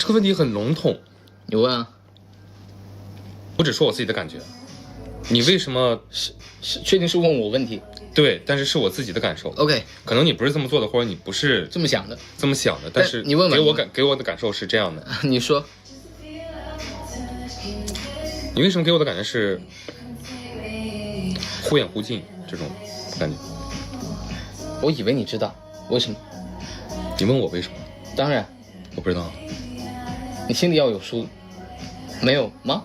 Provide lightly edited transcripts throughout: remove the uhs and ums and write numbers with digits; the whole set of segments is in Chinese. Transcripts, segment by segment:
这个问题很笼统。你问啊。我只说我自己的感觉。你为什么是确定是问我问题？对，但是是我自己的感受。OK， 可能你不是这么做的，或者你不是这么想的，但是你问问给我的感受是这样的。你说，你为什么给我的感觉是忽远忽近这种感觉？我以为你知道为什么。你问我为什么？当然，我不知道。你心里要有数，没有吗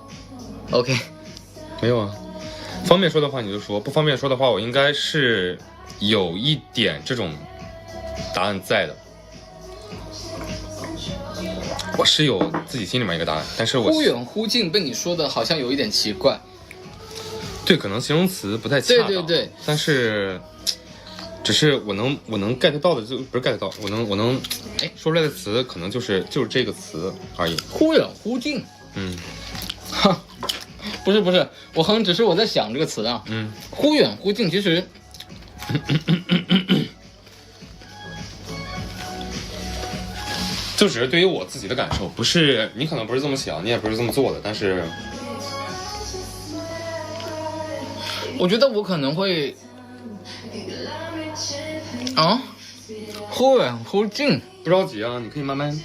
？OK， 没有啊。方便说的话你就说，不方便说的话，我应该是有一点这种答案在的。我是有自己心里面一个答案，但是我忽远忽近被你说的好像有一点奇怪。对，可能形容词不太恰当。对，但是只是我能 get 到的，就不是 get 到，我能说出来的词可能就是这个词而已。忽远忽近。哈，不是，我好像只是我在想这个词啊。忽远忽近，其实就只是对于我自己的感受，不是你可能不是这么想，你也不是这么做的，但是我觉得我可能会忽远忽近。不着急啊，你可以慢慢。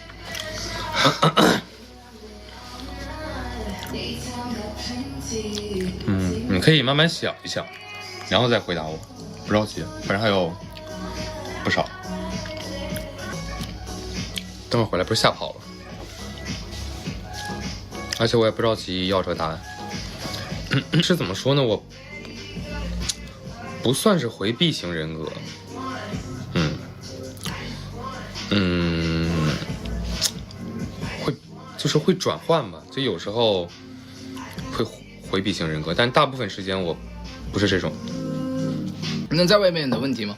你可以慢慢想一想，然后再回答我，不着急，反正还有不少。等会儿回来不是吓跑了，而且我也不着急要这个答案。是怎么说呢？我不算是回避型人格，会转换吧，就有时候会回避型人格，但大部分时间我不是这种。能再问一遍你的问题吗？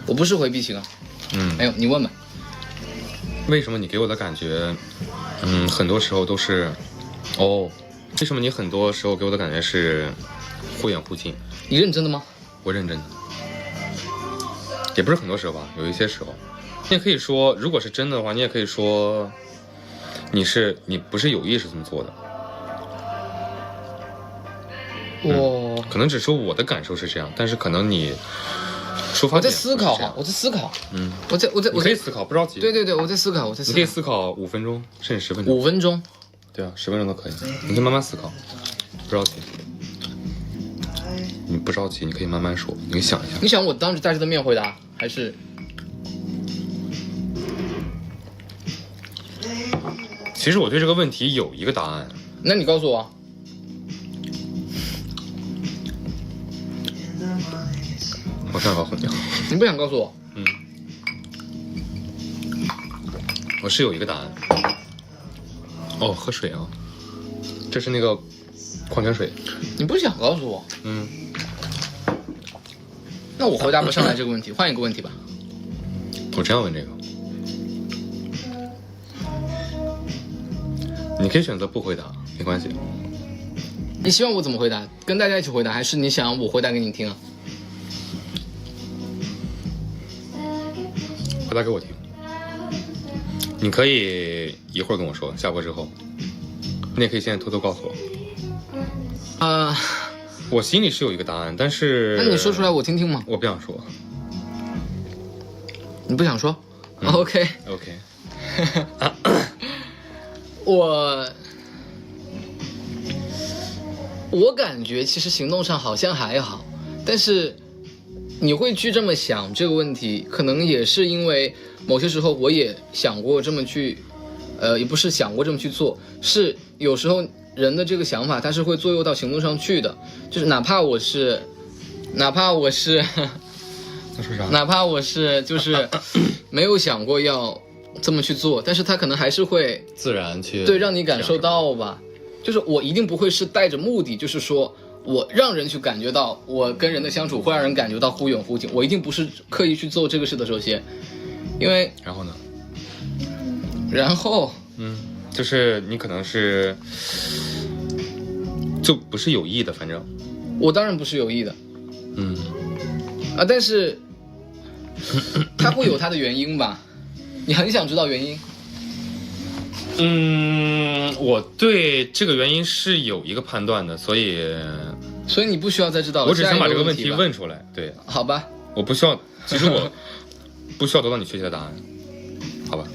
我不是回避型啊。没有，你问吧。为什么你给我的感觉，很多时候都是，为什么你很多时候给我的感觉是忽远忽近？你认真的吗？我认真的，也不是很多时候吧，有一些时候。你也可以说，如果是真的话，你也可以说，你不是有意识这么做的。我可能只是我的感受是这样，但是可能你出发点。我在思考哈，我在思考。我可以思考，不着急。对，我在思考，你可以思考5分钟，甚至10分钟。5分钟。对啊，10分钟都可以，你可以慢慢思考，不着急。你不着急，你可以慢慢说，你可以想一下。你想我当着大家的面回答，还是？其实我对这个问题有一个答案。那你告诉我。我想告诉你。你不想告诉我？我是有一个答案。喝水啊，这是那个矿泉水。你不想告诉我？那我回答不上来这个问题，换一个问题吧。我这样问这个，你可以选择不回答，没关系。你希望我怎么回答？跟大家一起回答，还是你想我回答给你听啊？回答给我听。你可以一会儿跟我说，下播之后。你也可以现在偷偷告诉我。我心里是有一个答案，但是……那你说出来我听听吗？我不想说。你不想说？OK。我感觉其实行动上好像还好，但是你会去这么想这个问题，可能也是因为某些时候我也想过这么去，也不是想过这么去做，是有时候人的这个想法它是会作用到行动上去的，就是哪怕我是就是没有想过要这么去做，但是他可能还是会自然去让你感受到吧。就是我一定不会是带着目的，就是说我让人去感觉到我跟人的相处会让人感觉到忽远忽近，我一定不是刻意去做这个事的。首先，因为然后呢？就是你可能是就不是有意的，反正我当然不是有意的。但是他会有他的原因吧。你很想知道原因？我对这个原因是有一个判断的，所以你不需要再知道了。我只想把这个问题题问出来。对，好吧，我不需要，其实我不需要得到你确切的答案，好吧？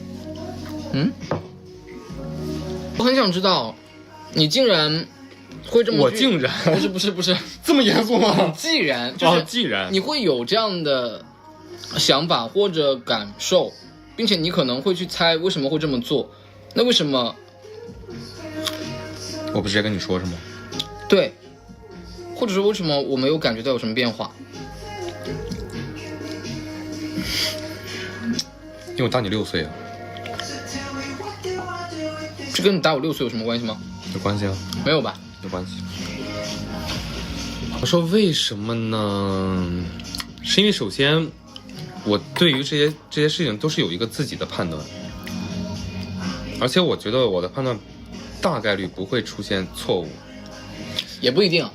我很想知道，你竟然会这么……我竟然不是这么严肃吗？既然就是既然你会有这样的想法或者感受，并且你可能会去猜为什么会这么做，那为什么？我不直接跟你说是吗？对，或者说为什么我没有感觉到有什么变化？因为我大你6岁啊。这跟你大我6岁有什么关系吗？有关系啊？没有吧？有关系。我说为什么呢？是因为首先，我对于这些事情都是有一个自己的判断，而且我觉得我的判断大概率不会出现错误。也不一定啊。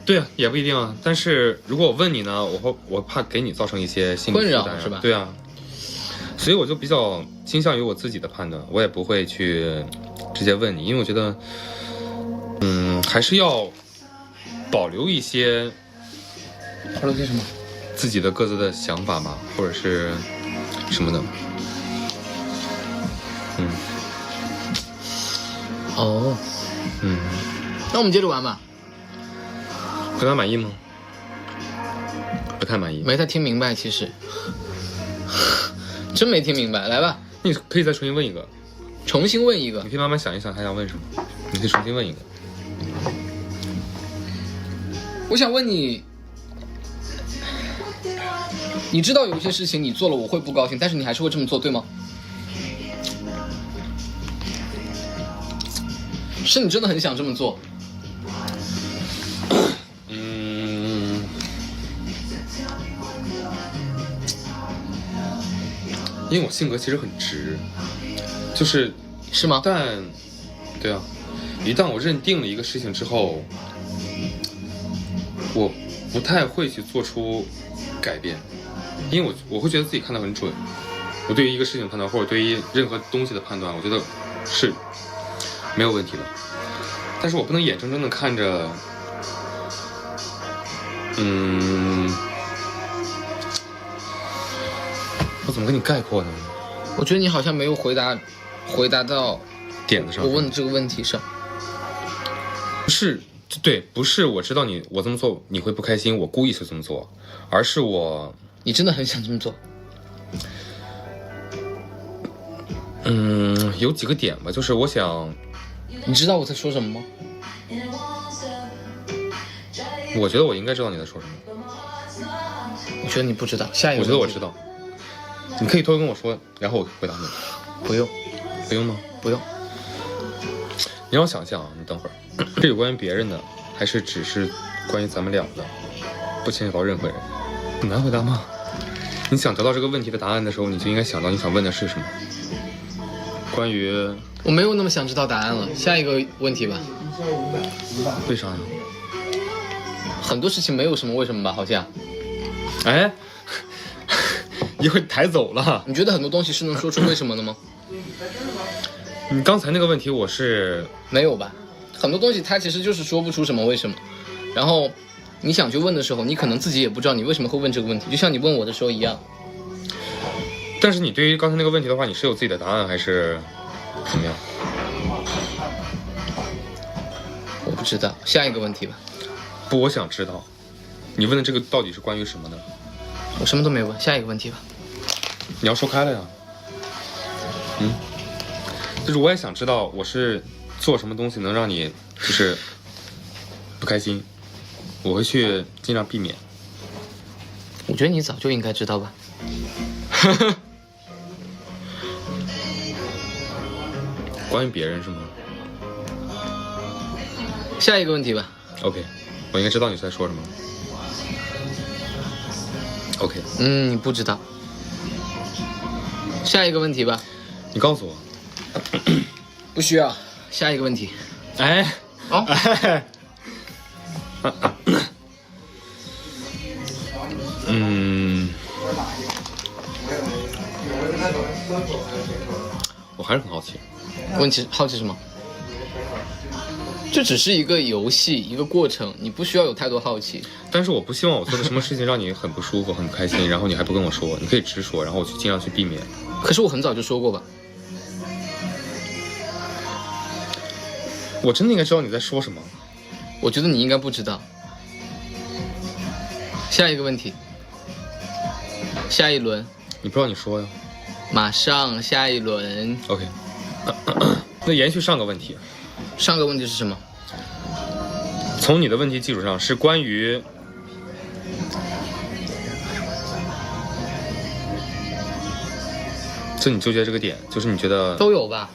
对啊，也不一定啊。但是如果我问你呢，我怕给你造成一些心理困扰负担，是吧？对啊。所以我就比较倾向于我自己的判断，我也不会去直接问你，因为我觉得，还是要保留一些什么？自己的各自的想法吧，或者是什么的。那我们接着玩吧。回答满意吗？不太满意。没太听明白，其实真没听明白。来吧，你可以再重新问一个。重新问一个。你可以慢慢想一想他想问什么，你可以重新问一个。我想问你，你知道有一些事情你做了我会不高兴，但是你还是会这么做，对吗？是你真的很想这么做？因为我性格其实很直，是吗？对啊，一旦我认定了一个事情之后，我不太会去做出改变，因为我会觉得自己看得很准。我对于一个事情判断，或者对于任何东西的判断，我觉得是没有问题的。但是我不能眼睁睁的看着，我怎么跟你概括呢？我觉得你好像没有回答到点子上。我问的这个问题上。不是我知道我这么做你会不开心，我故意去这么做，而是你真的很想这么做。有几个点吧，就是我想，你知道我在说什么吗？我觉得我应该知道你在说什么。我觉得你不知道。下一个。我觉得我知道。你可以偷偷跟我说，然后我回答你。不用。不用吗？不用。你让我想想啊，你等会儿。是有关于别人的，还是只是关于咱们俩的，不牵扯到任何人？很难回答吗？你想得到这个问题的答案的时候，你就应该想到你想问的是什么。关于……我没有那么想知道答案了。下一个问题吧。为啥呀？很多事情没有什么为什么吧，好像。哎，一会儿抬走了。你觉得很多东西是能说出为什么的吗？你刚才那个问题我是没有吧？很多东西它其实就是说不出什么为什么，然后你想去问的时候，你可能自己也不知道你为什么会问这个问题，就像你问我的时候一样。但是你对于刚才那个问题的话，你是有自己的答案还是怎么样？我不知道，下一个问题吧。不，我想知道，你问的这个到底是关于什么呢？我什么都没问，下一个问题吧。你要说开了呀。就是我也想知道我是做什么东西能让你就是不开心，我会去尽量避免。我觉得你早就应该知道吧。关于别人是吗？下一个问题吧。 OK， 我应该知道你在说什么。 OK， 你不知道。下一个问题吧。你告诉我。不需要。下一个问题。哎，哦，哎，我还是很好奇。问题好奇什么？这只是一个游戏，一个过程，你不需要有太多好奇。但是我不希望我做的什么事情让你很不舒服、很不开心，然后你还不跟我说，你可以直说，然后我去尽量去避免。可是我很早就说过吧。我真的应该知道你在说什么。我觉得你应该不知道。下一个问题，下一轮，你不知道你说呀。马上下一轮。 OK 那延续上个问题，上个问题是什么？从你的问题基础上是关于就你纠结这个点，就是你觉得都有吧。